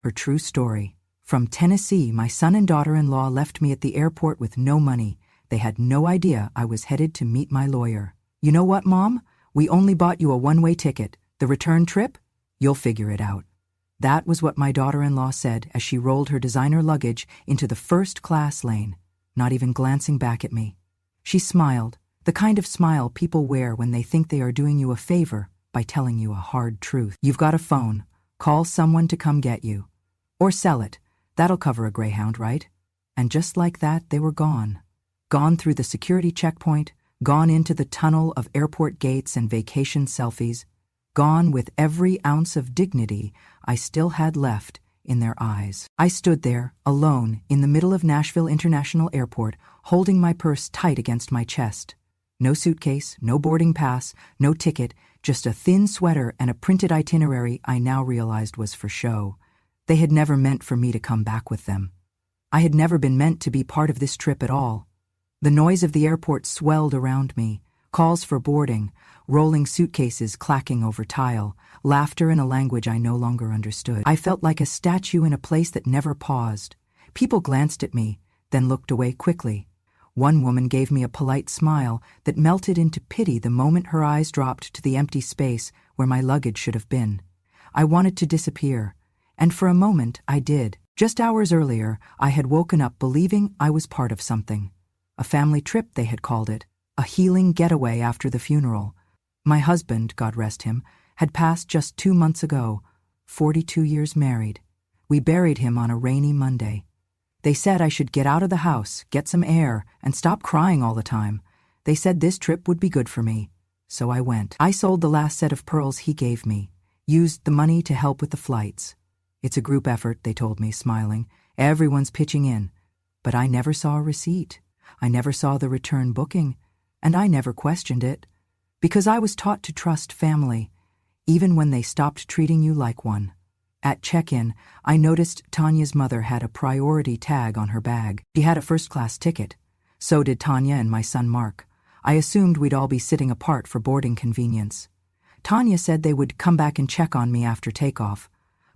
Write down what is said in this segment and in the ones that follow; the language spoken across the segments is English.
Her true story. From Tennessee, my son and daughter-in-law left me at the airport with no money. They had no idea I was headed to meet my lawyer. You know what, Mom? We only bought you a one-way ticket. The return trip? You'll figure it out. That was what my daughter-in-law said as she rolled her designer luggage into the first-class lane, not even glancing back at me. She smiled, the kind of smile people wear when they think they are doing you a favor by telling you a hard truth. You've got a phone. Call someone to come get you. Or sell it. That'll cover a Greyhound, right? And just like that, they were gone. Gone through the security checkpoint, gone into the tunnel of airport gates and vacation selfies, gone with every ounce of dignity I still had left in their eyes. I stood there, alone, in the middle of Nashville International Airport, holding my purse tight against my chest. No suitcase, no boarding pass, no ticket, just a thin sweater and a printed itinerary I now realized was for show. They had never meant for me to come back with them. I had never been meant to be part of this trip at all. The noise of the airport swelled around me, calls for boarding, rolling suitcases clacking over tile, laughter in a language I no longer understood. I felt like a statue in a place that never paused. People glanced at me, then looked away quickly. One woman gave me a polite smile that melted into pity the moment her eyes dropped to the empty space where my luggage should have been. I wanted to disappear, and for a moment I did. Just hours earlier, I had woken up believing I was part of something. A family trip, they had called it. A healing getaway after the funeral. My husband, God rest him, had passed just 2 months ago, 42 years married. We buried him on a rainy Monday. They said I should get out of the house, get some air, and stop crying all the time. They said this trip would be good for me. So I went. I sold the last set of pearls he gave me, used the money to help with the flights. It's a group effort, they told me, smiling. Everyone's pitching in. But I never saw a receipt. I never saw the return booking. And I never questioned it. Because I was taught to trust family, even when they stopped treating you like one. At check-in, I noticed Tanya's mother had a priority tag on her bag. She had a first-class ticket. So did Tanya and my son Mark. I assumed we'd all be sitting apart for boarding convenience. Tanya said they would come back and check on me after takeoff.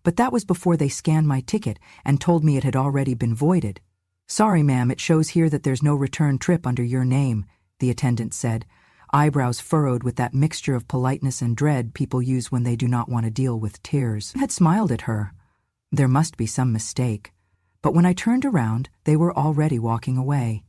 But that was before they scanned my ticket and told me it had already been voided. Sorry, ma'am, it shows here that there's no return trip under your name, the attendant said, eyebrows furrowed with that mixture of politeness and dread people use when they do not want to deal with tears. I had smiled at her. There must be some mistake. But when I turned around, they were already walking away.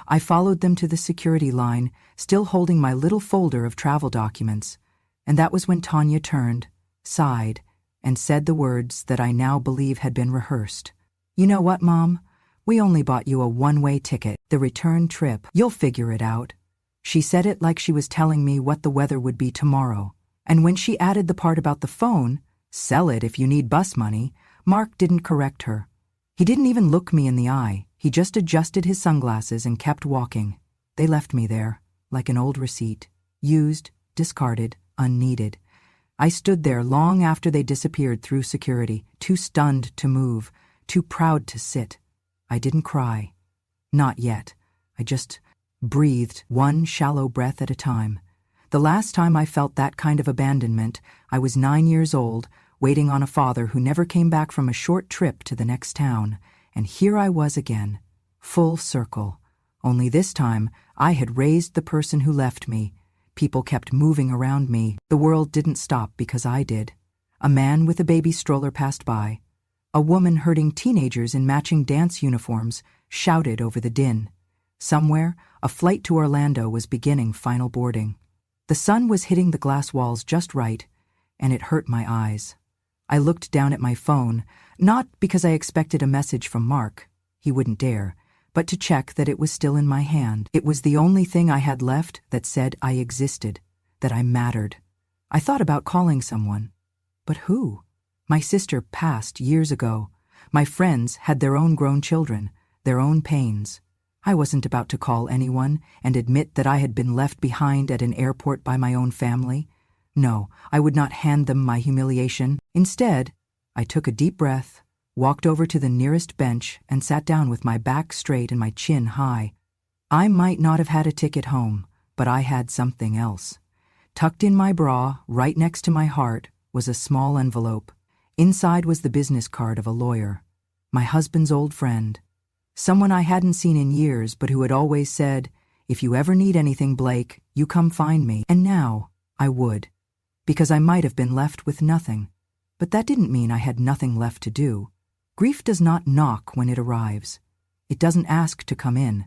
I followed them to the security line, still holding my little folder of travel documents. And that was when Tanya turned, sighed, and said the words that I now believe had been rehearsed. You know what, Mom? We only bought you a one-way ticket, the return trip. You'll figure it out. She said it like she was telling me what the weather would be tomorrow. And when she added the part about the phone, sell it if you need bus money, Mark didn't correct her. He didn't even look me in the eye. He just adjusted his sunglasses and kept walking. They left me there, like an old receipt. Used, discarded, unneeded. I stood there long after they disappeared through security, too stunned to move, too proud to sit. I didn't cry. Not yet. I just breathed one shallow breath at a time. The last time I felt that kind of abandonment, I was 9 years old, waiting on a father who never came back from a short trip to the next town. And here I was again, full circle. Only this time, I had raised the person who left me. People kept moving around me. The world didn't stop because I did. A man with a baby stroller passed by. A woman herding teenagers in matching dance uniforms shouted over the din. Somewhere, a flight to Orlando was beginning final boarding. The sun was hitting the glass walls just right, and it hurt my eyes. I looked down at my phone, not because I expected a message from Mark. He wouldn't dare. But to check that it was still in my hand. It was the only thing I had left that said I existed, that I mattered. I thought about calling someone. But who? My sister passed years ago. My friends had their own grown children, their own pains. I wasn't about to call anyone and admit that I had been left behind at an airport by my own family. No, I would not hand them my humiliation. Instead, I took a deep breath, walked over to the nearest bench, and sat down with my back straight and my chin high. I might not have had a ticket home, but I had something else. Tucked in my bra, right next to my heart, was a small envelope. Inside was the business card of a lawyer, my husband's old friend, someone I hadn't seen in years but who had always said, "If you ever need anything, Blake, you come find me." And now I would, because I might have been left with nothing. But that didn't mean I had nothing left to do. Grief does not knock when it arrives. It doesn't ask to come in.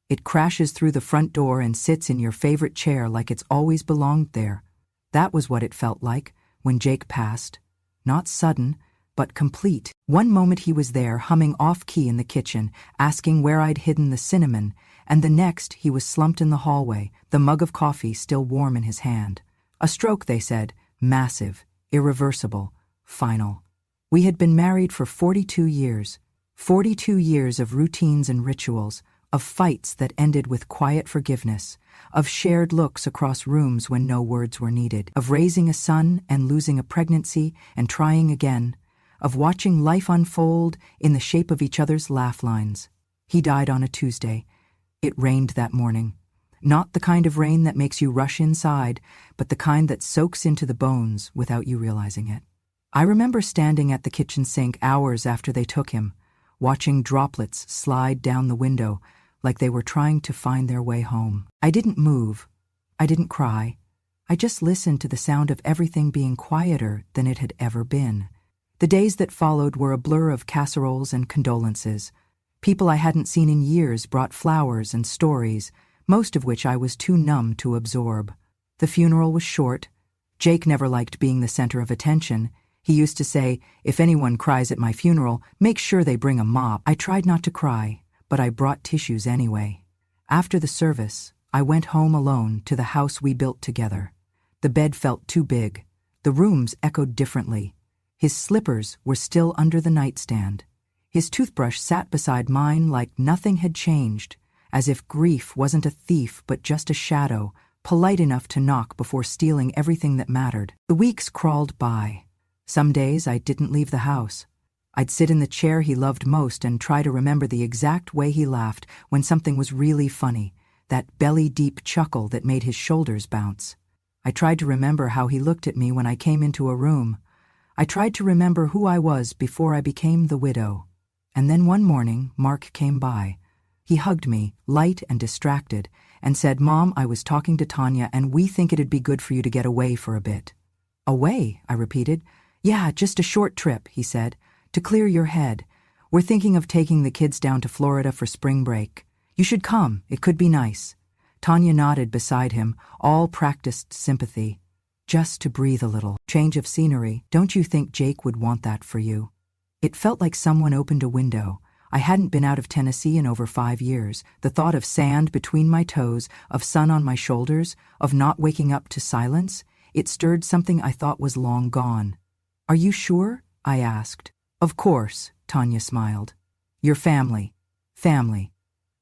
It crashes through the front door and sits in your favorite chair like it's always belonged there. That was what it felt like when Jake passed. Not sudden, but complete. One moment he was there, humming off-key in the kitchen, asking where I'd hidden the cinnamon, and the next he was slumped in the hallway, the mug of coffee still warm in his hand. A stroke, they said, massive, irreversible, final. We had been married for 42 years. 42 years of routines and rituals, of fights that ended with quiet forgiveness, of shared looks across rooms when no words were needed, of raising a son and losing a pregnancy and trying again, of watching life unfold in the shape of each other's laugh lines. He died on a Tuesday. It rained that morning. Not the kind of rain that makes you rush inside, but the kind that soaks into the bones without you realizing it. I remember standing at the kitchen sink hours after they took him, watching droplets slide down the window like they were trying to find their way home. I didn't move. I didn't cry. I just listened to the sound of everything being quieter than it had ever been. The days that followed were a blur of casseroles and condolences. People I hadn't seen in years brought flowers and stories, most of which I was too numb to absorb. The funeral was short. Jake never liked being the center of attention. He used to say, "If anyone cries at my funeral, make sure they bring a mop." I tried not to cry, but I brought tissues anyway. After the service, I went home alone to the house we built together. The bed felt too big. The rooms echoed differently. His slippers were still under the nightstand. His toothbrush sat beside mine like nothing had changed, as if grief wasn't a thief but just a shadow, polite enough to knock before stealing everything that mattered. The weeks crawled by. Some days I didn't leave the house. I'd sit in the chair he loved most and try to remember the exact way he laughed when something was really funny, that belly-deep chuckle that made his shoulders bounce. I tried to remember how he looked at me when I came into a room. I tried to remember who I was before I became the widow. And then one morning, Mark came by. He hugged me, light and distracted, and said, "Mom, I was talking to Tanya and we think it'd be good for you to get away for a bit." "Away?" I repeated. "Yeah, just a short trip," he said, "to clear your head. We're thinking of taking the kids down to Florida for spring break. You should come, it could be nice." Tanya nodded beside him, all practiced sympathy. "Just to breathe a little, change of scenery. Don't you think Jake would want that for you?" It felt like someone opened a window. I hadn't been out of Tennessee in over 5 years. The thought of sand between my toes, of sun on my shoulders, of not waking up to silence, it stirred something I thought was long gone. "Are you sure?" I asked. "Of course," Tanya smiled. "Your family." Family.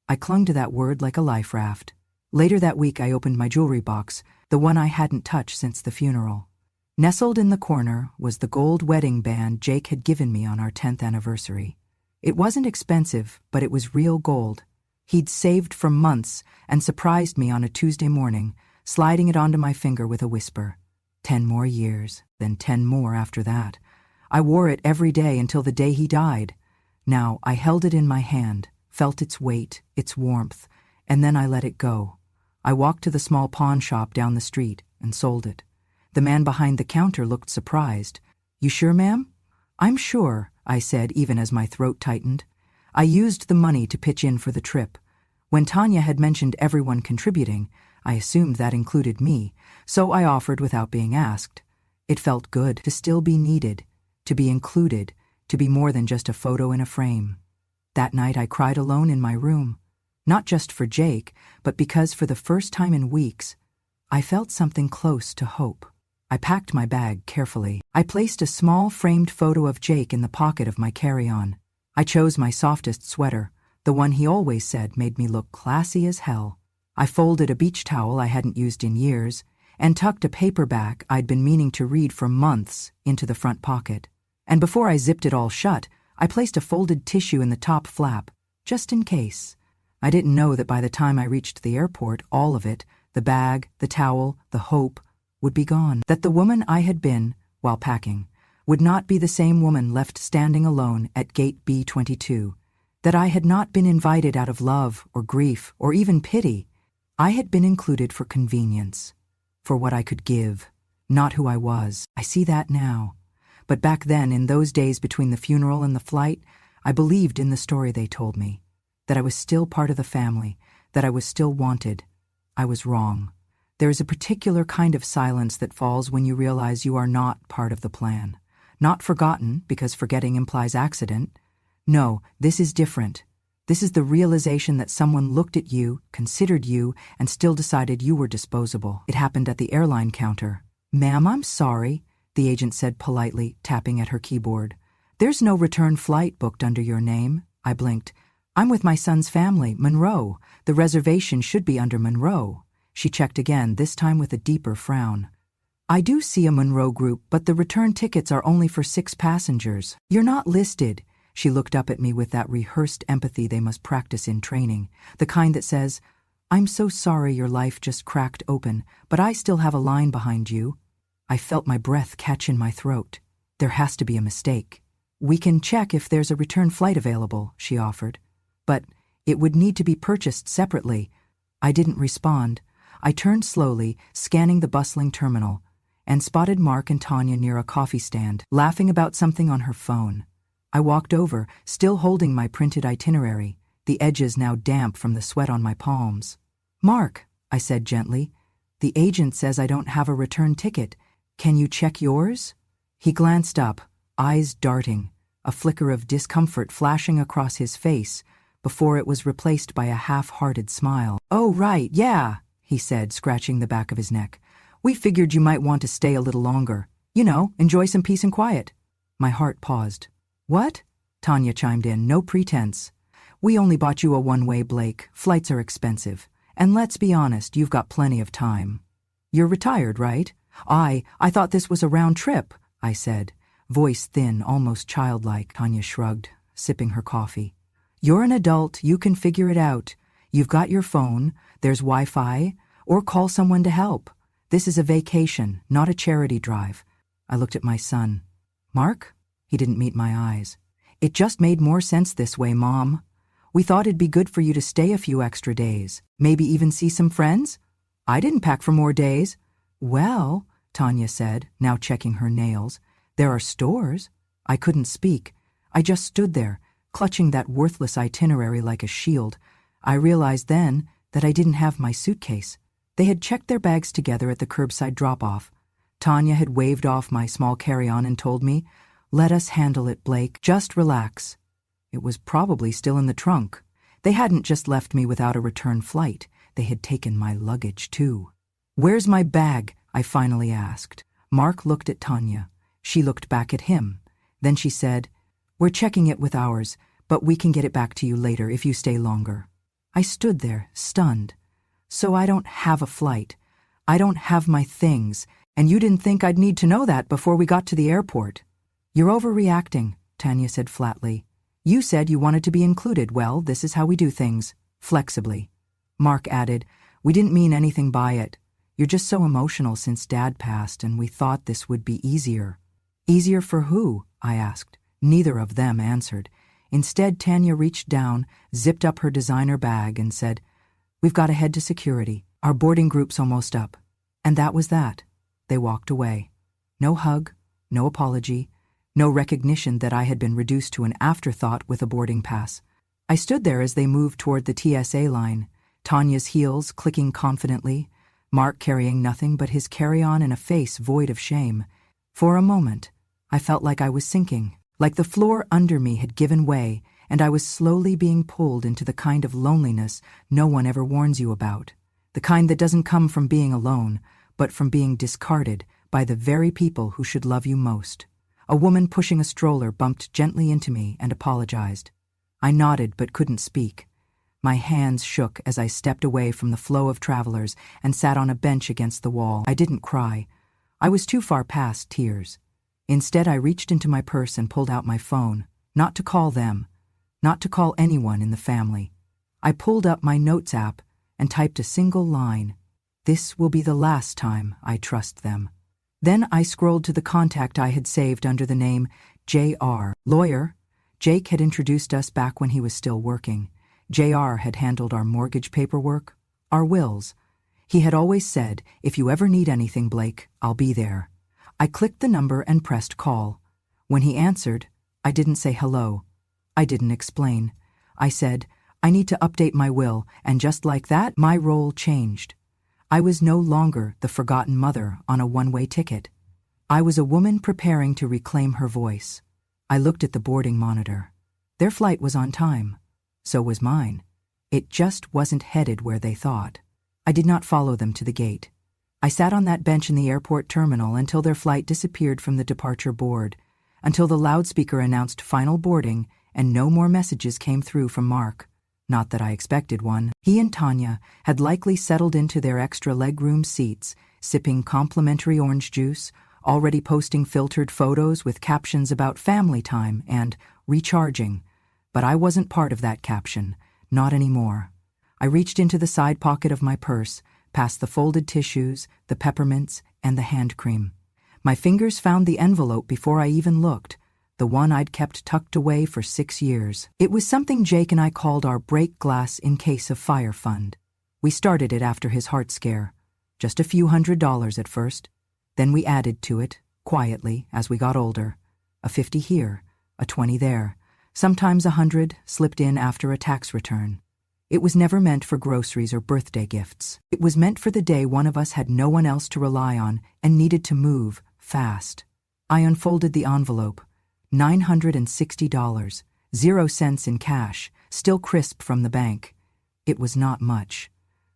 I clung to that word like a life raft. Later that week I opened my jewelry box, the one I hadn't touched since the funeral. Nestled in the corner was the gold wedding band Jake had given me on our 10th anniversary. It wasn't expensive, but it was real gold. He'd saved for months and surprised me on a Tuesday morning, sliding it onto my finger with a whisper. 10 more years, then 10 more after that. I wore it every day until the day he died. Now I held it in my hand, felt its weight, its warmth, and then I let it go. I walked to the small pawn shop down the street and sold it. The man behind the counter looked surprised. "You sure, ma'am?" "I'm sure," I said, even as my throat tightened. I used the money to pitch in for the trip. When Tanya had mentioned everyone contributing, I assumed that included me, so I offered without being asked. It felt good to still be needed, to be included, to be more than just a photo in a frame. That night I cried alone in my room, not just for Jake, but because for the first time in weeks, I felt something close to hope. I packed my bag carefully. I placed a small framed photo of Jake in the pocket of my carry-on. I chose my softest sweater, the one he always said made me look classy as hell. I folded a beach towel I hadn't used in years and tucked a paperback I'd been meaning to read for months into the front pocket. And before I zipped it all shut, I placed a folded tissue in the top flap, just in case. I didn't know that by the time I reached the airport, all of it, the bag, the towel, the hope, would be gone. That the woman I had been, while packing, would not be the same woman left standing alone at gate B22, that I had not been invited out of love or grief or even pity. I had been included for convenience, for what I could give, not who I was. I see that now. But back then, in those days between the funeral and the flight, I believed in the story they told me, that I was still part of the family, that I was still wanted. I was wrong. There is a particular kind of silence that falls when you realize you are not part of the plan. Not forgotten, because forgetting implies accident. No, this is different. This is the realization that someone looked at you, considered you, and still decided you were disposable. It happened at the airline counter. "Ma'am, I'm sorry," the agent said politely, tapping at her keyboard. "There's no return flight booked under your name." I blinked. "I'm with my son's family, Monroe. The reservation should be under Monroe." She checked again, this time with a deeper frown. "I do see a Monroe group, but the return tickets are only for 6 passengers. You're not listed." She looked up at me with that rehearsed empathy they must practice in training, the kind that says, "I'm so sorry your life just cracked open, but I still have a line behind you." I felt my breath catch in my throat. There has to be a mistake. "We can check if there's a return flight available," she offered. "But it would need to be purchased separately." I didn't respond. I turned slowly, scanning the bustling terminal, and spotted Mark and Tanya near a coffee stand, laughing about something on her phone. I walked over, still holding my printed itinerary, the edges now damp from the sweat on my palms. "Mark," I said gently, "the agent says I don't have a return ticket. Can you check yours?" He glanced up, eyes darting, a flicker of discomfort flashing across his face before it was replaced by a half-hearted smile. "Oh, right, yeah," he said, scratching the back of his neck. "We figured you might want to stay a little longer. You know, enjoy some peace and quiet." My heart paused. "What?" Tanya chimed in, no pretense. "We only bought you a one-way, Blake. Flights are expensive. And let's be honest, you've got plenty of time. You're retired, right?" I thought this was a round trip," I said, voice thin, almost childlike. Tanya shrugged, sipping her coffee. "You're an adult, you can figure it out. You've got your phone, there's Wi-Fi, or call someone to help. This is a vacation, not a charity drive." I looked at my son. "Mark?" He didn't meet my eyes. "It just made more sense this way, Mom. We thought it'd be good for you to stay a few extra days, maybe even see some friends. I didn't pack for more days." "Well," Tanya said, now checking her nails, "there are stores." I couldn't speak. I just stood there, clutching that worthless itinerary like a shield. I realized then that I didn't have my suitcase. They had checked their bags together at the curbside drop-off. Tanya had waved off my small carry-on and told me, "Let us handle it, Blake. Just relax." It was probably still in the trunk. They hadn't just left me without a return flight. They had taken my luggage, too. "Where's my bag?" I finally asked. Mark looked at Tanya. She looked back at him. Then she said, "We're checking it with ours, but we can get it back to you later if you stay longer." I stood there, stunned. "So I don't have a flight. I don't have my things, and you didn't think I'd need to know that before we got to the airport." "You're overreacting," Tanya said flatly. "You said you wanted to be included. Well, this is how we do things, flexibly." Mark added, "We didn't mean anything by it. You're just so emotional since Dad passed, and we thought this would be easier." "Easier for who?" I asked. Neither of them answered. Instead, Tanya reached down, zipped up her designer bag, and said, "We've got to head to security. Our boarding group's almost up." And that was that. They walked away. No hug, no apology, no recognition that I had been reduced to an afterthought with a boarding pass. I stood there as they moved toward the TSA line, Tanya's heels clicking confidently, Mark carrying nothing but his carry-on and a face void of shame. For a moment, I felt like I was sinking, like the floor under me had given way, and I was slowly being pulled into the kind of loneliness no one ever warns you about, the kind that doesn't come from being alone, but from being discarded by the very people who should love you most. A woman pushing a stroller bumped gently into me and apologized. I nodded but couldn't speak. My hands shook as I stepped away from the flow of travelers and sat on a bench against the wall. I didn't cry. I was too far past tears. Instead, I reached into my purse and pulled out my phone, not to call them, not to call anyone in the family. I pulled up my notes app and typed a single line. "This will be the last time I trust them." Then I scrolled to the contact I had saved under the name J.R. Lawyer. Jake had introduced us back when he was still working. J.R. had handled our mortgage paperwork, our wills. He had always said, "If you ever need anything, Blake, I'll be there." I clicked the number and pressed call. When he answered, I didn't say hello. I didn't explain. I said, "I need to update my will," and just like that, my role changed. I was no longer the forgotten mother on a one-way ticket. I was a woman preparing to reclaim her voice. I looked at the boarding monitor. Their flight was on time. So was mine. It just wasn't headed where they thought. I did not follow them to the gate. I sat on that bench in the airport terminal until their flight disappeared from the departure board, until the loudspeaker announced final boarding and no more messages came through from Mark. Not that I expected one. He and Tanya had likely settled into their extra legroom seats, sipping complimentary orange juice, already posting filtered photos with captions about family time and recharging. But I wasn't part of that caption. Not anymore. I reached into the side pocket of my purse, past the folded tissues, the peppermints, and the hand cream. My fingers found the envelope before I even looked, the one I'd kept tucked away for 6 years. It was something Jake and I called our break glass in case of fire fund. We started it after his heart scare. Just a few $100s at first. Then we added to it, quietly, as we got older. A 50 here, a 20 there. Sometimes 100 slipped in after a tax return. It was never meant for groceries or birthday gifts. It was meant for the day one of us had no one else to rely on and needed to move fast. I unfolded the envelope. $960, 0 cents in cash, still crisp from the bank. It was not much,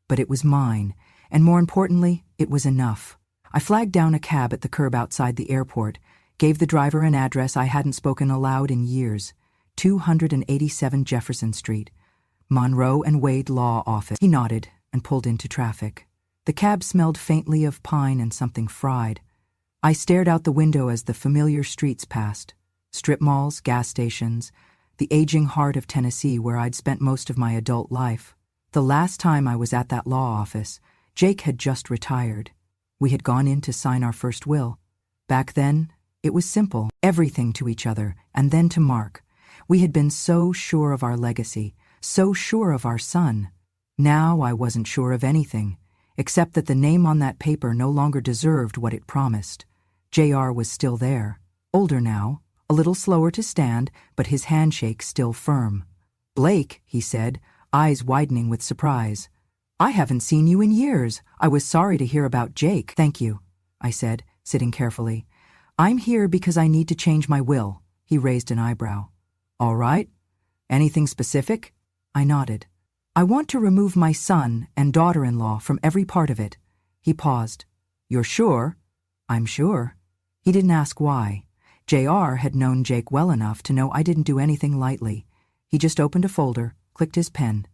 but it was mine, and more importantly, it was enough. I flagged down a cab at the curb outside the airport, gave the driver an address I hadn't spoken aloud in years, 287 Jefferson Street, Monroe and Wade Law Office. He nodded and pulled into traffic. The cab smelled faintly of pine and something fried. I stared out the window as the familiar streets passed. Strip malls, gas stations, the aging heart of Tennessee where I'd spent most of my adult life. The last time I was at that law office, Jake had just retired. We had gone in to sign our first will. Back then, it was simple, everything to each other, and then to Mark. We had been so sure of our legacy, so sure of our son. Now I wasn't sure of anything, except that the name on that paper no longer deserved what it promised. J.R. was still there, older now, a little slower to stand, but his handshake still firm. "Blake," he said, eyes widening with surprise. "I haven't seen you in years. I was sorry to hear about Jake." "Thank you," I said, sitting carefully. "I'm here because I need to change my will." He raised an eyebrow. "All right. Anything specific?" I nodded. "I want to remove my son and daughter-in-law from every part of it." He paused. "You're sure?" "I'm sure." He didn't ask why. J.R. had known Jake well enough to know I didn't do anything lightly. He just opened a folder, clicked his pen,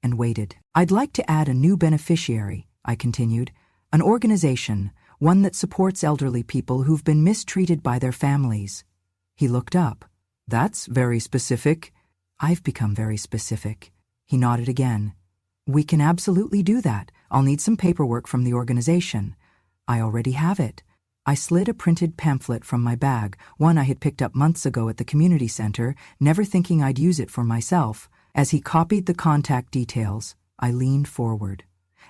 and waited. "I'd like to add a new beneficiary," I continued. "An organization, one that supports elderly people who've been mistreated by their families." He looked up. "That's very specific." "I've become very specific." He nodded again. "We can absolutely do that. I'll need some paperwork from the organization." "I already have it." I slid a printed pamphlet from my bag, one I had picked up months ago at the community center, never thinking I'd use it for myself. As he copied the contact details, I leaned forward.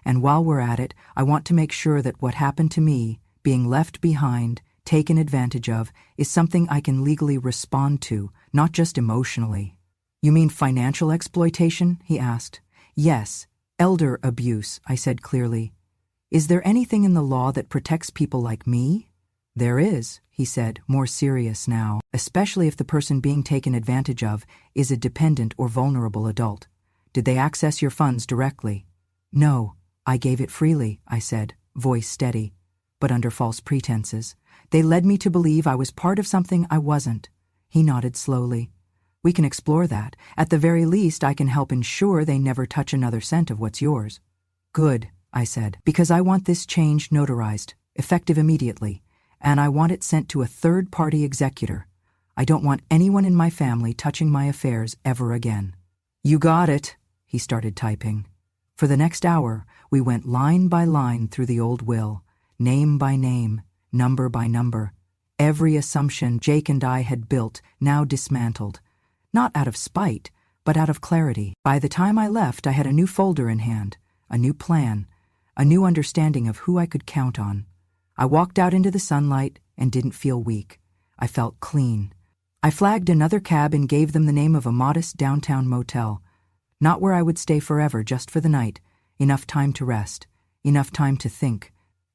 "And while we're at it, I want to make sure that what happened to me, being left behind, taken advantage of, is something I can legally respond to, not just emotionally." "You mean financial exploitation?" he asked. "Yes, elder abuse," I said clearly. "Is there anything in the law that protects people like me?" "There is," he said, more serious now, "especially if the person being taken advantage of is a dependent or vulnerable adult. Did they access your funds directly?" "No, I gave it freely," I said, voice steady, "but under false pretenses. They led me to believe I was part of something I wasn't." He nodded slowly. "We can explore that. At the very least, I can help ensure they never touch another cent of what's yours." "Good," I said, "because I want this change notarized, effective immediately, and I want it sent to a third-party executor. I don't want anyone in my family touching my affairs ever again." "You got it," he started typing. For the next hour, we went line by line through the old will, name by name, number by number. Every assumption Jake and I had built now dismantled. Not out of spite, but out of clarity. By the time I left, I had a new folder in hand, a new plan, a new understanding of who I could count on. I walked out into the sunlight and didn't feel weak. I felt clean. I flagged another cab and gave them the name of a modest downtown motel. Not where I would stay forever, just for the night. Enough time to rest. Enough time to think.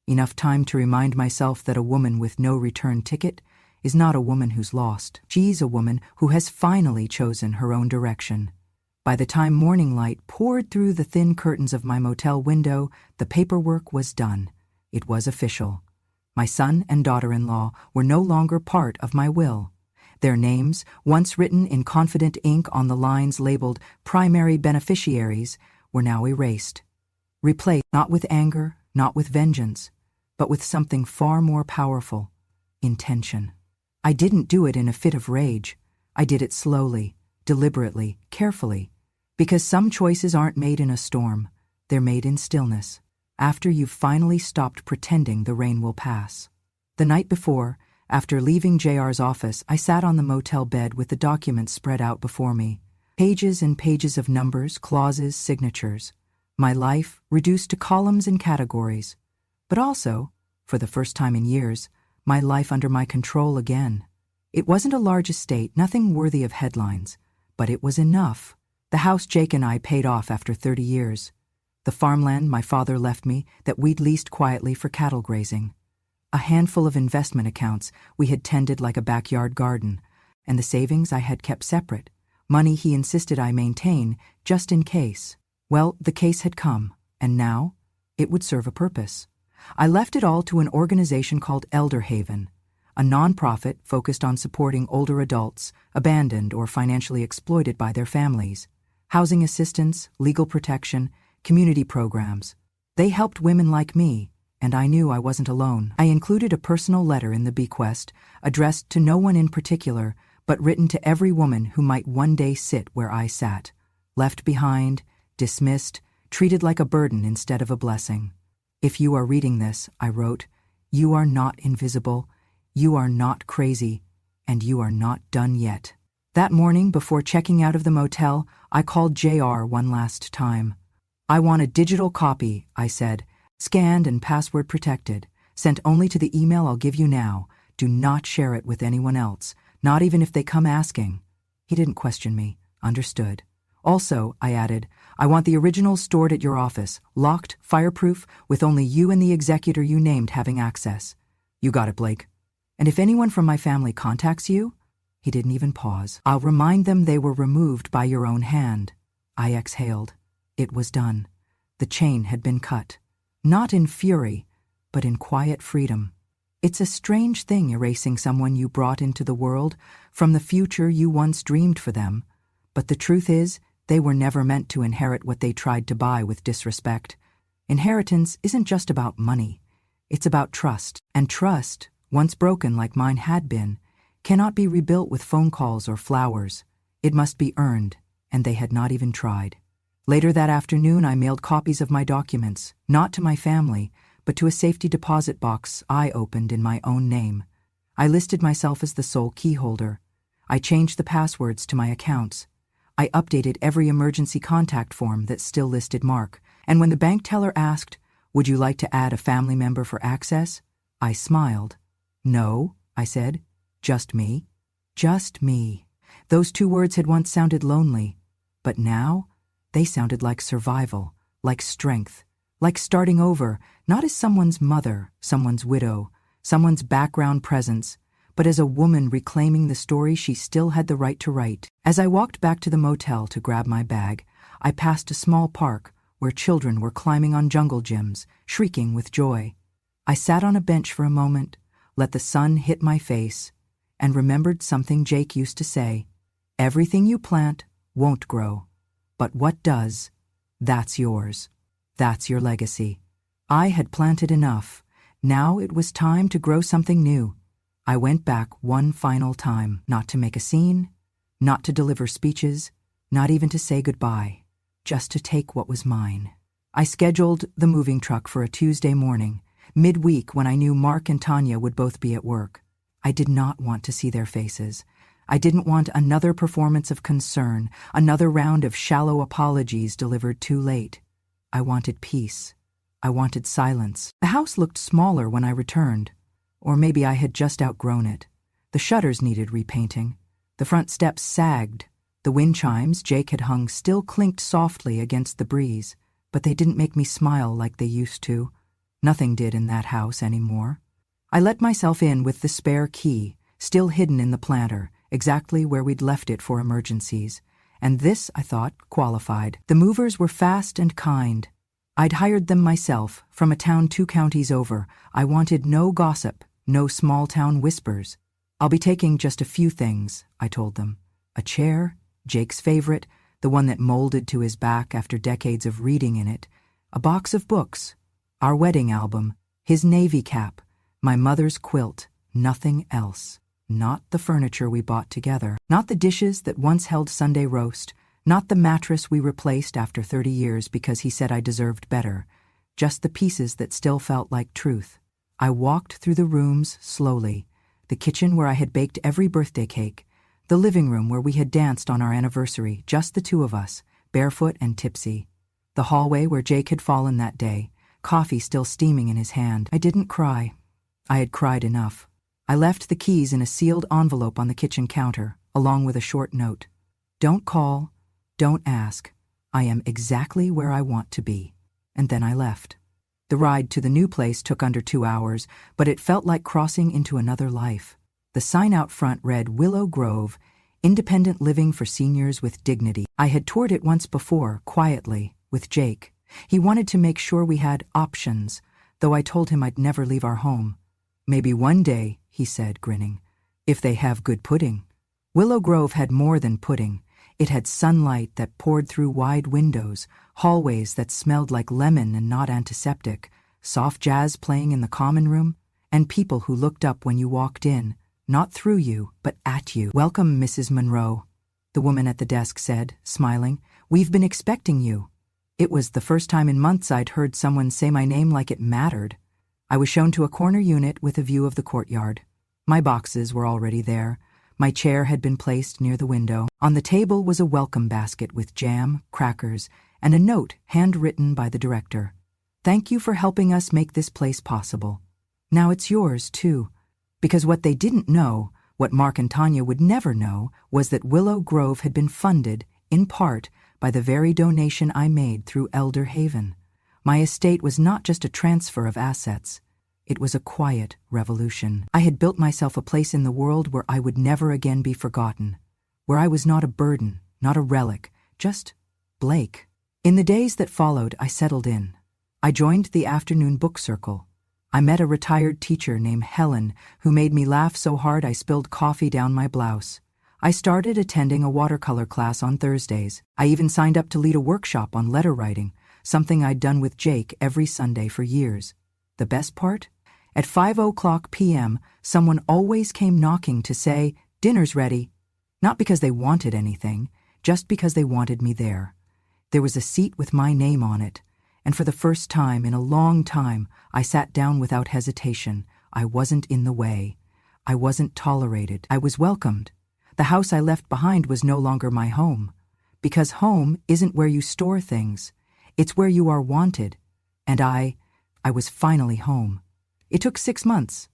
Enough time to remind myself that a woman with no return ticket is not a woman who's lost. She's a woman who has finally chosen her own direction. By the time morning light poured through the thin curtains of my motel window, the paperwork was done. It was official. My son and daughter-in-law were no longer part of my will. Their names, once written in confident ink on the lines labeled primary beneficiaries, were now erased. Replaced not with anger, not with vengeance, but with something far more powerful: intention. I didn't do it in a fit of rage. I did it slowly, deliberately, carefully, because some choices aren't made in a storm. They're made in stillness, after you've finally stopped pretending the rain will pass. The night before, after leaving JR's office, I sat on the motel bed with the documents spread out before me. Pages and pages of numbers, clauses, signatures. My life reduced to columns and categories. But also, for the first time in years, my life under my control again. It wasn't a large estate, nothing worthy of headlines, but it was enough. The house Jake and I paid off after 30 years. The farmland my father left me that we'd leased quietly for cattle grazing. A handful of investment accounts we had tended like a backyard garden, and the savings I had kept separate, money he insisted I maintain just in case. Well, the case had come, and now it would serve a purpose. I left it all to an organization called Elder Haven, a nonprofit focused on supporting older adults abandoned or financially exploited by their families. Housing assistance, legal protection, community programs. They helped women like me, and I knew I wasn't alone. I included a personal letter in the bequest, addressed to no one in particular, but written to every woman who might one day sit where I sat. Left behind, dismissed, treated like a burden instead of a blessing. If you are reading this, I wrote, you are not invisible, you are not crazy, and you are not done yet. That morning, before checking out of the motel, I called JR one last time. I want a digital copy, I said, scanned and password protected, sent only to the email I'll give you now. Do not share it with anyone else, not even if they come asking. He didn't question me. Understood. Also, I added, I want the original stored at your office, locked, fireproof, with only you and the executor you named having access. You got it, Blake. And if anyone from my family contacts you, he didn't even pause, I'll remind them they were removed by your own hand. I exhaled. It was done. The chain had been cut. Not in fury, but in quiet freedom. It's a strange thing erasing someone you brought into the world from the future you once dreamed for them, but the truth is, they were never meant to inherit what they tried to buy with disrespect. Inheritance isn't just about money. It's about trust, and trust, once broken like mine had been, cannot be rebuilt with phone calls or flowers. It must be earned, and they had not even tried. Later that afternoon, I mailed copies of my documents, not to my family, but to a safety deposit box I opened in my own name. I listed myself as the sole key holder. I changed the passwords to my accounts. I updated every emergency contact form that still listed Mark, and when the bank teller asked, "Would you like to add a family member for access?" I smiled. "No," I said. "Just me." Just me. Those two words had once sounded lonely, but now they sounded like survival, like strength, like starting over, not as someone's mother, someone's widow, someone's background presence, but as a woman reclaiming the story she still had the right to write. As I walked back to the motel to grab my bag, I passed a small park where children were climbing on jungle gyms, shrieking with joy. I sat on a bench for a moment, let the sun hit my face, and remembered something Jake used to say, "Everything you plant won't grow. But what does, that's yours. That's your legacy." I had planted enough. Now it was time to grow something new. I went back one final time, not to make a scene, not to deliver speeches, not even to say goodbye, just to take what was mine. I scheduled the moving truck for a Tuesday morning, midweek when I knew Mark and Tanya would both be at work. I did not want to see their faces. I didn't want another performance of concern, another round of shallow apologies delivered too late. I wanted peace. I wanted silence. The house looked smaller when I returned, or maybe I had just outgrown it. The shutters needed repainting. The front steps sagged. The wind chimes Jake had hung still clinked softly against the breeze, but they didn't make me smile like they used to. Nothing did in that house anymore. I let myself in with the spare key, still hidden in the planter, exactly where we'd left it for emergencies. And this, I thought, qualified. The movers were fast and kind. I'd hired them myself, from a town 2 counties over. I wanted no gossip, no small-town whispers. I'll be taking just a few things, I told them. A chair, Jake's favorite, the one that molded to his back after decades of reading in it, a box of books, our wedding album, his navy cap, my mother's quilt, nothing else. Not the furniture we bought together, not the dishes that once held Sunday roast, not the mattress we replaced after 30 years because he said I deserved better, just the pieces that still felt like truth. I walked through the rooms slowly, the kitchen where I had baked every birthday cake, the living room where we had danced on our anniversary, just the 2 of us, barefoot and tipsy, the hallway where Jake had fallen that day, coffee still steaming in his hand. I didn't cry. I had cried enough. I left the keys in a sealed envelope on the kitchen counter, along with a short note. Don't call, don't ask. I am exactly where I want to be. And then I left. The ride to the new place took under 2 hours, but it felt like crossing into another life. The sign out front read Willow Grove, Independent Living for Seniors with Dignity. I had toured it once before, quietly, with Jake. He wanted to make sure we had options, though I told him I'd never leave our home. Maybe one day, he said, grinning, if they have good pudding. Willow Grove had more than pudding. It had sunlight that poured through wide windows, hallways that smelled like lemon and not antiseptic, soft jazz playing in the common room, and people who looked up when you walked in, not through you, but at you. Welcome, Mrs. Monroe, the woman at the desk said, smiling. We've been expecting you. It was the first time in months I'd heard someone say my name like it mattered. I was shown to a corner unit with a view of the courtyard. My boxes were already there. My chair had been placed near the window. On the table was a welcome basket with jam, crackers, and a note handwritten by the director. Thank you for helping us make this place possible. Now it's yours, too. Because what they didn't know, what Mark and Tanya would never know, was that Willow Grove had been funded, in part, by the very donation I made through Elder Haven. My estate was not just a transfer of assets. It was a quiet revolution. I had built myself a place in the world where I would never again be forgotten, where I was not a burden, not a relic, just Blake. In the days that followed, I settled in. I joined the afternoon book circle. I met a retired teacher named Helen who made me laugh so hard I spilled coffee down my blouse. I started attending a watercolor class on Thursdays. I even signed up to lead a workshop on letter writing, something I'd done with Jake every Sunday for years. The best part? At 5:00 p.m., someone always came knocking to say, dinner's ready. Not because they wanted anything, just because they wanted me there. There was a seat with my name on it, and for the first time in a long time, I sat down without hesitation. I wasn't in the way. I wasn't tolerated. I was welcomed. The house I left behind was no longer my home. Because home isn't where you store things. It's where you are wanted. And I was finally home. It took 6 months.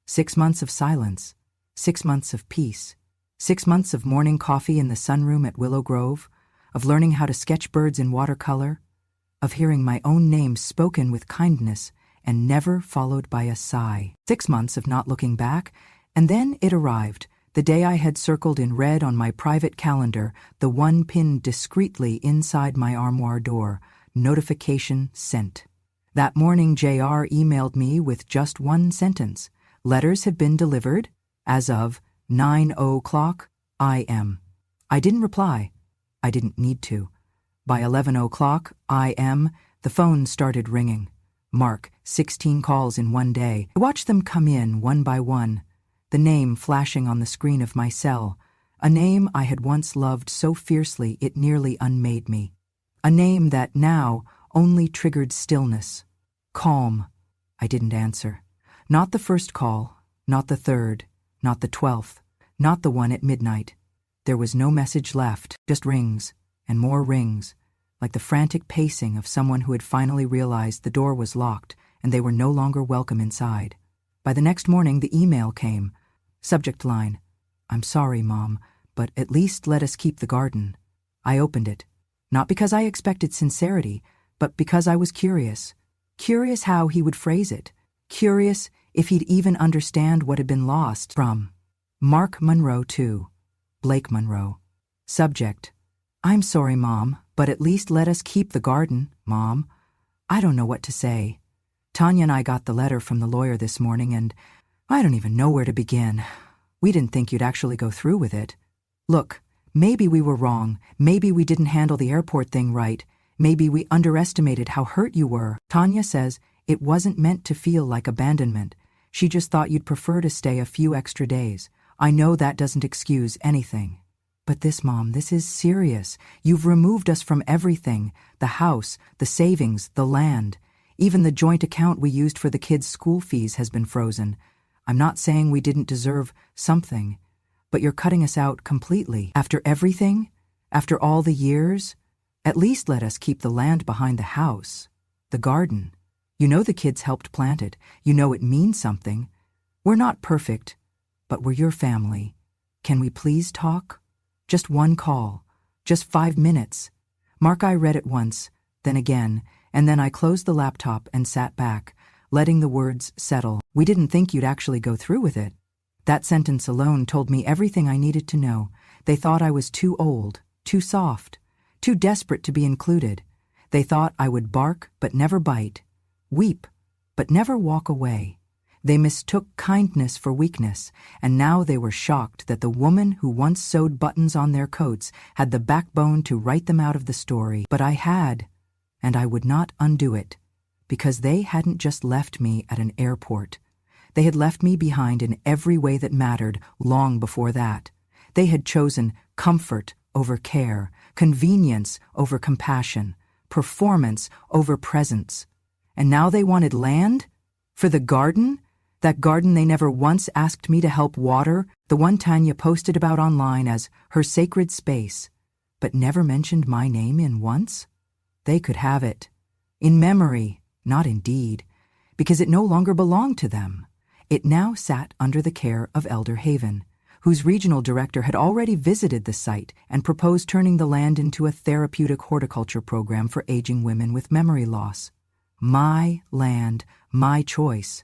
6 months of silence. 6 months of peace. 6 months of morning coffee in the sunroom at Willow Grove, of learning how to sketch birds in watercolor, of hearing my own name spoken with kindness and never followed by a sigh. 6 months of not looking back, and then it arrived, the day I had circled in red on my private calendar, the one pinned discreetly inside my armoire door, notification sent. That morning JR emailed me with just one sentence. Letters have been delivered as of 9:00 IM. I didn't reply. I didn't need to. By 11:00 IM, the phone started ringing. Mark, 16 calls in one day. I watched them come in one by one, the name flashing on the screen of my cell, a name I had once loved so fiercely it nearly unmade me. A name that now only triggered stillness, calm, I didn't answer. Not the first call, not the third, not the 12th, not the one at midnight. There was no message left, just rings, and more rings, like the frantic pacing of someone who had finally realized the door was locked and they were no longer welcome inside. By the next morning, the email came. Subject line, "I'm sorry, Mom, but at least let us keep the garden." I opened it, not because I expected sincerity, but because I was curious. Curious how he would phrase it. Curious if he'd even understand what had been lost. From Mark Monroe to Blake Monroe. Subject, "I'm sorry, Mom, but at least let us keep the garden, Mom." I don't know what to say. Tanya and I got the letter from the lawyer this morning, and I don't even know where to begin. We didn't think you'd actually go through with it. Look, maybe we were wrong. Maybe we didn't handle the airport thing right. Maybe we underestimated how hurt you were. Tanya says it wasn't meant to feel like abandonment. She just thought you'd prefer to stay a few extra days. I know that doesn't excuse anything. But this, Mom, this is serious. You've removed us from everything. The house, the savings, the land. Even the joint account we used for the kids' school fees has been frozen. I'm not saying we didn't deserve something, but you're cutting us out completely. After everything? After all the years? At least let us keep the land behind the house. The garden. You know the kids helped plant it. You know it means something. We're not perfect, but we're your family. Can we please talk? Just one call. Just 5 minutes. Mark, I read it once, then again, and then I closed the laptop and sat back, letting the words settle. We didn't think you'd actually go through with it. That sentence alone told me everything I needed to know. They thought I was too old, too soft, too desperate to be included. They thought I would bark but never bite, weep but never walk away. They mistook kindness for weakness, and now they were shocked that the woman who once sewed buttons on their coats had the backbone to write them out of the story. But I had, and I would not undo it, because they hadn't just left me at an airport. They had left me behind in every way that mattered long before that. They had chosen comfort over care, convenience over compassion, performance over presence. And now they wanted land? For the garden? That garden they never once asked me to help water, the one Tanya posted about online as her sacred space, but never mentioned my name in once? They could have it. In memory, not in deed, because it no longer belonged to them. It now sat under the care of Elder Haven, whose regional director had already visited the site and proposed turning the land into a therapeutic horticulture program for aging women with memory loss. My land, my choice,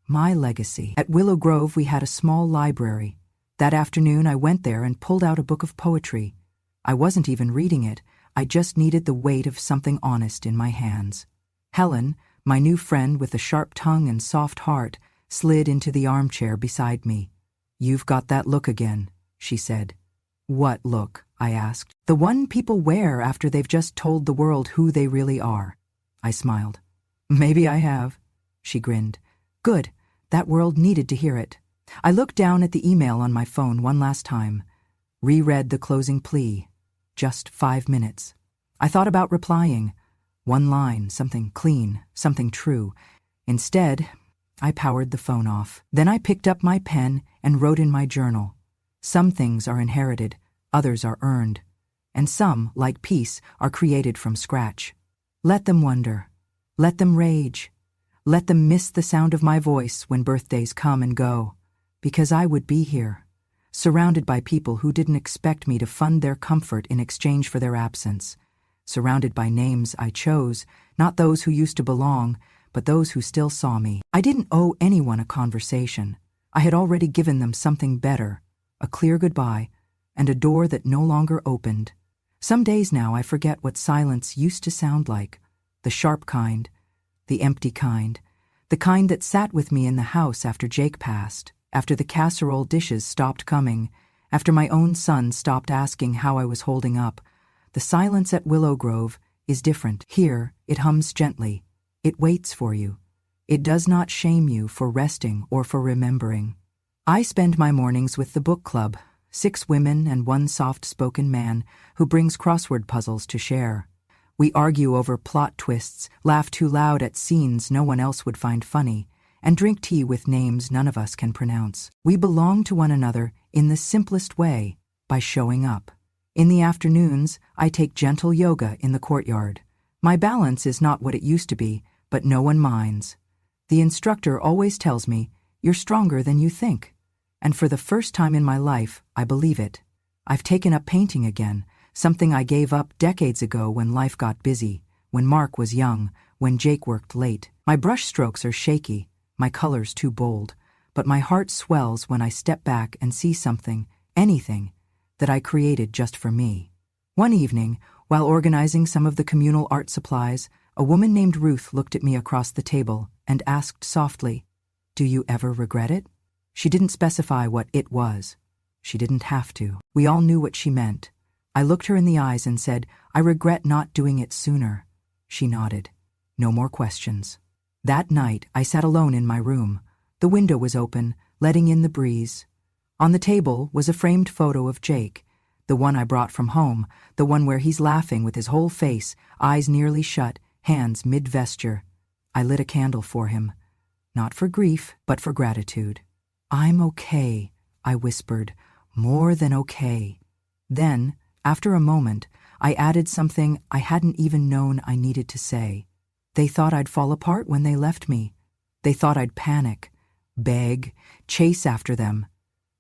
my legacy. At Willow Grove, we had a small library. That afternoon, I went there and pulled out a book of poetry. I wasn't even reading it. I just needed the weight of something honest in my hands. Helen, my new friend with the sharp tongue and soft heart, slid into the armchair beside me. "You've got that look again," she said. "What look?" I asked. "The one people wear after they've just told the world who they really are." I smiled. "Maybe I have." She grinned. "Good. That world needed to hear it." I looked down at the email on my phone one last time, reread the closing plea. Just 5 minutes. I thought about replying. One line, something clean, something true. Instead, I powered the phone off. Then I picked up my pen and wrote in my journal. Some things are inherited, others are earned, and some, like peace, are created from scratch. Let them wonder. Let them rage. Let them miss the sound of my voice when birthdays come and go, because I would be here, surrounded by people who didn't expect me to fund their comfort in exchange for their absence, surrounded by names I chose, not those who used to belong, but those who still saw me. I didn't owe anyone a conversation. I had already given them something better, a clear goodbye, and a door that no longer opened. Some days now I forget what silence used to sound like, the sharp kind, the empty kind, the kind that sat with me in the house after Jake passed, after the casserole dishes stopped coming, after my own son stopped asking how I was holding up. The silence at Willow Grove is different. Here, it hums gently. It waits for you. It does not shame you for resting or for remembering. I spend my mornings with the book club, 6 women and 1 soft-spoken man who brings crossword puzzles to share. We argue over plot twists, laugh too loud at scenes no one else would find funny, and drink tea with names none of us can pronounce. We belong to one another in the simplest way, by showing up. In the afternoons, I take gentle yoga in the courtyard. My balance is not what it used to be, but no one minds. The instructor always tells me, "You're stronger than you think." And for the first time in my life, I believe it. I've taken up painting again, something I gave up decades ago when life got busy, when Mark was young, when Jake worked late. My brush strokes are shaky, my colors too bold, but my heart swells when I step back and see something, anything, that I created just for me. One evening, while organizing some of the communal art supplies, a woman named Ruth looked at me across the table and asked softly, "Do you ever regret it?" She didn't specify what it was. She didn't have to. We all knew what she meant. I looked her in the eyes and said, "I regret not doing it sooner." She nodded. No more questions. That night, I sat alone in my room. The window was open, letting in the breeze. On the table was a framed photo of Jake, the one I brought from home, the one where he's laughing with his whole face, eyes nearly shut, hands mid-vesture. I lit a candle for him. Not for grief, but for gratitude. "I'm okay," I whispered, "more than okay." Then, after a moment, I added something I hadn't even known I needed to say. They thought I'd fall apart when they left me. They thought I'd panic, beg, chase after them.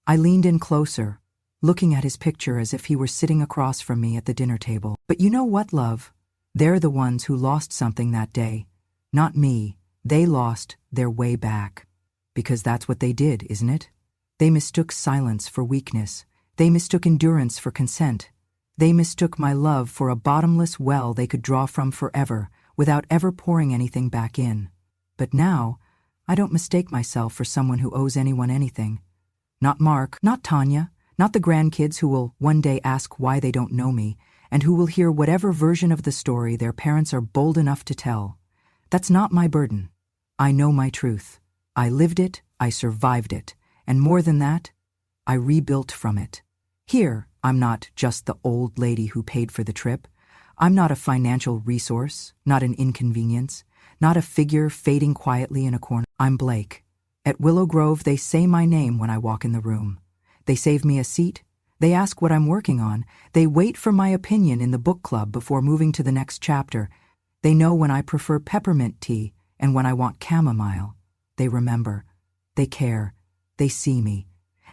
I leaned in closer, looking at his picture as if he were sitting across from me at the dinner table. But you know what, love? They're the ones who lost something that day. Not me. They lost their way back. Because that's what they did, isn't it? They mistook silence for weakness. They mistook endurance for consent. They mistook my love for a bottomless well they could draw from forever, without ever pouring anything back in. But now, I don't mistake myself for someone who owes anyone anything. Not Mark, not Tanya, not the grandkids who will one day ask why they don't know me, and who will hear whatever version of the story their parents are bold enough to tell. That's not my burden. I know my truth. I lived it, I survived it, and more than that, I rebuilt from it. Here, I'm not just the old lady who paid for the trip. I'm not a financial resource, not an inconvenience, not a figure fading quietly in a corner. I'm Blake. At Willow Grove, they say my name when I walk in the room. They save me a seat. They ask what I'm working on. They wait for my opinion in the book club before moving to the next chapter. They know when I prefer peppermint tea and when I want chamomile. They remember. They care. They see me.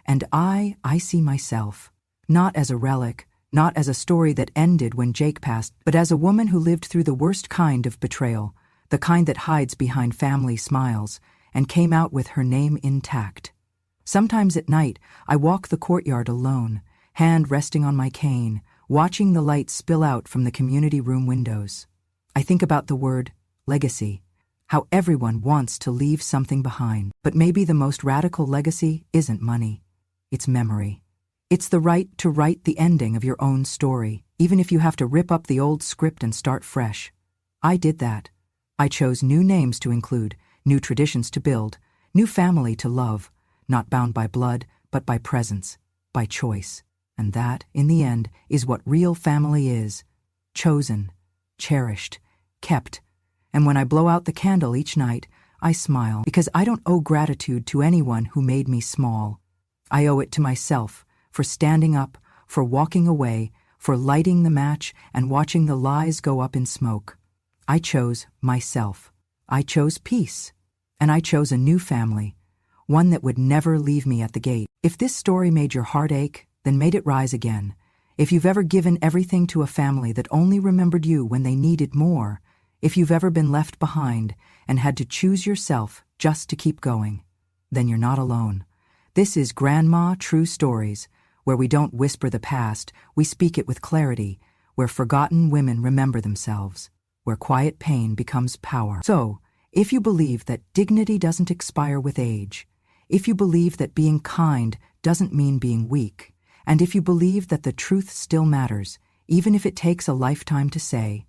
And I see myself. Not as a relic, not as a story that ended when Jake passed, but as a woman who lived through the worst kind of betrayal, the kind that hides behind family smiles, and came out with her name intact. Sometimes at night, I walk the courtyard alone, hand resting on my cane, watching the light spill out from the community room windows. I think about the word legacy, how everyone wants to leave something behind. But maybe the most radical legacy isn't money. It's memory. It's the right to write the ending of your own story, even if you have to rip up the old script and start fresh. I did that. I chose new names to include, new traditions to build, new family to love, not bound by blood, but by presence, by choice. And that, in the end, is what real family is. Chosen, cherished, kept. And when I blow out the candle each night, I smile, because I don't owe gratitude to anyone who made me small. I owe it to myself, for standing up, for walking away, for lighting the match and watching the lies go up in smoke. I chose myself. I chose peace. And I chose a new family, one that would never leave me at the gate. If this story made your heart ache, then made it rise again. If you've ever given everything to a family that only remembered you when they needed more, if you've ever been left behind and had to choose yourself just to keep going, then you're not alone. This is Grandma True Stories, where we don't whisper the past, we speak it with clarity, where forgotten women remember themselves, where quiet pain becomes power. So, if you believe that dignity doesn't expire with age, if you believe that being kind doesn't mean being weak, and if you believe that the truth still matters, even if it takes a lifetime to say,